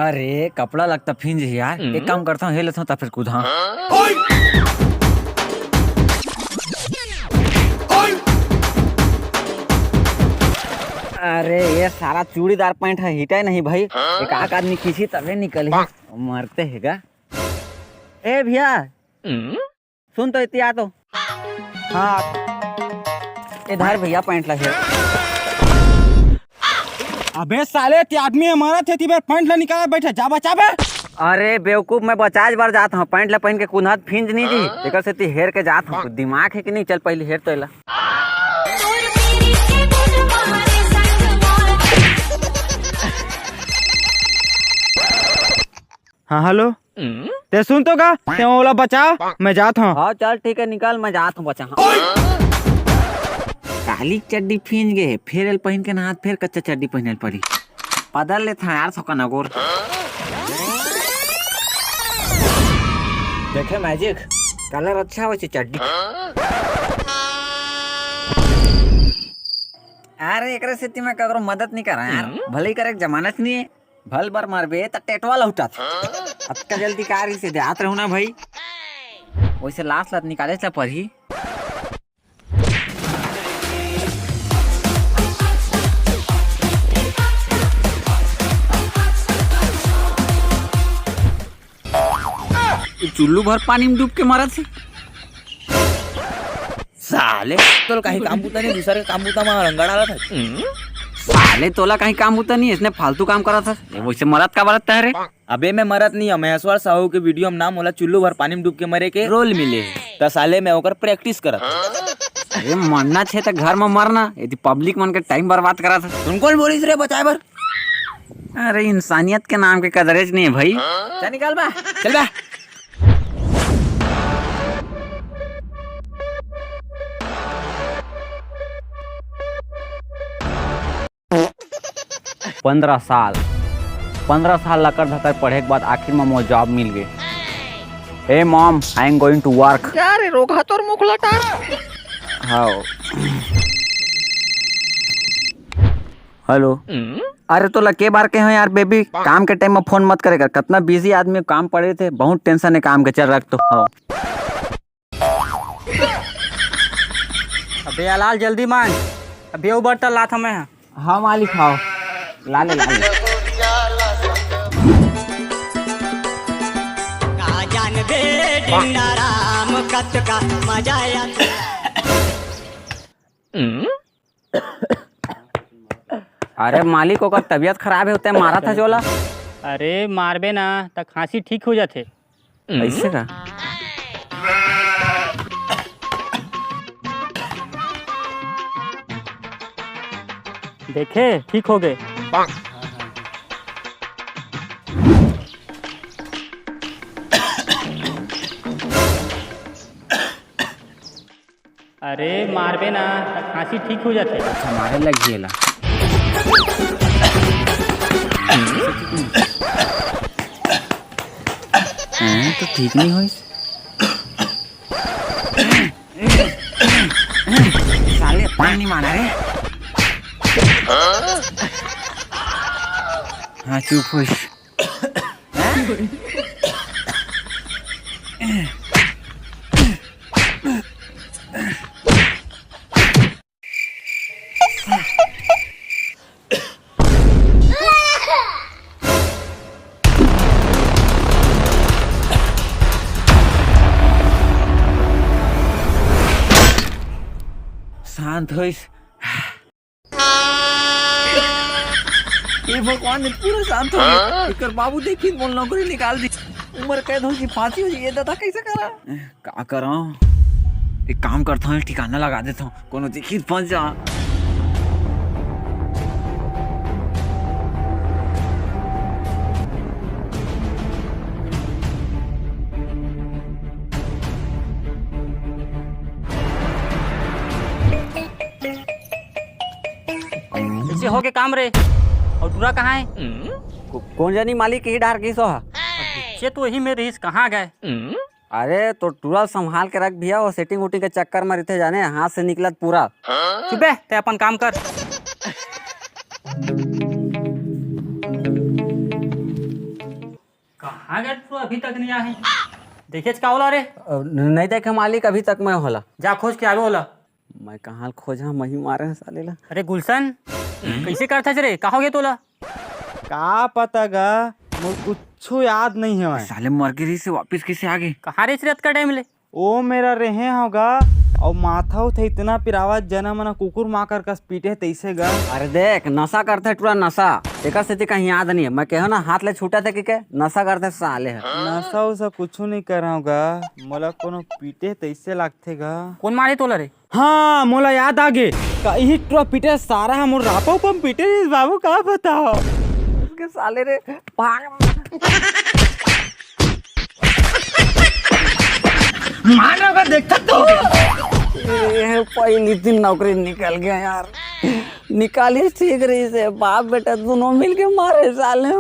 अरे कपड़ा लगता फिंज है यार। एक काम करता हूँ, हे लेता हूँ तब फिर कूदा। अरे ये सारा चूड़ीदार पैंट है, हिटा नहीं भाई। एक आक आदमी खींची तबे निकल मरते है का। ए भैया सुन तो इतिया तो। हाँ इधर भैया पैंट लगे। अबे साले ते आदमी हमारा थे ती पैंट ला निकाल बैठे जा बचा बे। अरे बेवकूफ, मैं बचाज बार जात हूँ, पैंट ला पहन के कुन्हत फिंज नहीं जी। एक से ती हेर के जात हूँ, दिमाग है कि नहीं? चल पहले हेर तो ला। हाँ हेलो, ते सुन तो का ते ओला बचा, मैं जात हूँ। हाँ चल ठीक है, निकाल, मैं जात हूँ बचा। काली चड्डी फिंज गए, फिर एल पहन के नहात, फिर कच्चा चड्डी पहने पड़ी। बदल ले था यार सौका नगोर। देखे मैजिक, कलर अच्छा हो चड्डी। अरे एक से मैं करो मदद नहीं कर रहा यार, भले ही करे जमानत नहीं है। भल बार मारबे तो टेटवा लौटा था। अब का जल्दी कार से देहात रहू ना भाई, वैसे लाश लात निकाले चा पड़ी। चुल्लू भर पानी में डूब के मारा थे साले। तो कहीं काम बूता नहीं, दूसरे काम बूता में रंगा डाला था। साले तोला कहीं काम होता नहीं, इसने फालतू काम करा था। वैसे मरद का बरत है रे। अबे मैं मरत नहीं है, महेश्वर साहू के वीडियो में नाम होला चुल्लू भर पानी में डूब के मरे के रोल मिले तो साले मैं ओकर प्रैक्टिस करत। अरे मरना छे तो घर में मरना, यदि पब्लिक मन के टाइम बर्बाद करा था। तुम कौन बोलिस रे बचाए बर? अरे इंसानियत के नाम के कदरेज नहीं है भाई। चल निकाल बा, चल बा। पंद्रह साल लकर धकर पढ़े के बाद आखिर में मोर जॉब मिल गए। Hey mom, I am going to work. क्या रे रोगा तोर मुख लटा। हाँ हेलो। अरे तो लके बार के हो यार बेबी, काम के टाइम में फोन मत करेगा। कितना बिजी आदमी, काम पड़े थे, बहुत टेंशन है काम के। चल रख तो। हाँ अबे अलाल जल्दी मान, अबे उबर तो ला था मैं। हाँ मालिक, हाँ ला ले। अरे मालिक ओकर तबीयत खराब है, होता है मारा था जोला। अरे मारबे ना तो खांसी ठीक हो जाते। ऐसे का? देखे ठीक हो गए। अरे मारबे ना तो खांसी ठीक हो जाते। हमारे लग गेला। तो ठीक नहीं हुई। साले पानी मारा रे। हाँ चुप हुई। शांत हो। ये भगवान ने पूरा शांत हो गया। इकर बाबू देखी मोल नौकरी निकाल दी, उम्र कैद हो जी, फांसी हो जी। ये दादा कैसे करा? क्या करा? एक काम करता हूँ, ठिकाना लगा देता हूँ, कोनो देखी फंस जा। ऐसे हो के काम रे। और दूरा कहाँ है? कौन जानी मालिक, ही डार की सो है। बच्चे तो वही में रहीस, कहाँ गए? अरे तो टूरा संभाल के रख भैया, वो सेटिंग वोटिंग के चक्कर में रहते जाने, हाथ से निकला पूरा। चुप है, ते अपन काम कर। कहाँ गया तू, अभी तक नहीं आए? देखे का होला रे? नहीं देखे मालिक, अभी तक मैं होला। जा खोज के आवे होला। मैं कहाँ खोजा, मही मारे हैं साले ला। अरे गुलशन कैसे करता रे, कहा हो गया तोला? का पता गा, मुझे कुछ याद नहीं है। मैं साले मरगिरी से वापस कैसे आ गए? कहाँ रे रात का टाइम ले? ओ मेरा रहे होगा और माथा उठे इतना पिरावा जना मना कुकुर माँ कर कस पीटे तैसे गा। अरे देख, नशा करते पूरा नशा, एक से कहीं याद नहीं है। मैं कहो ना हाथ ले छूटा था कि नशा करते साले है। नशा उसा कुछ नहीं कर रहा होगा, मोला कोनो पीटे तैसे लागते गा। कौन मारे तोला रे? हाँ मोला याद आ गे, कहीं टुआ पीटे सारा हम रापो पम पीटे रे बाबू, का बताओ के साले रे भाग। मानोगा देखता तो पहली दिन नौकरी निकल गया यार। निकाली ठीक रही से, बाप बेटा दोनों मिलके मारे साले।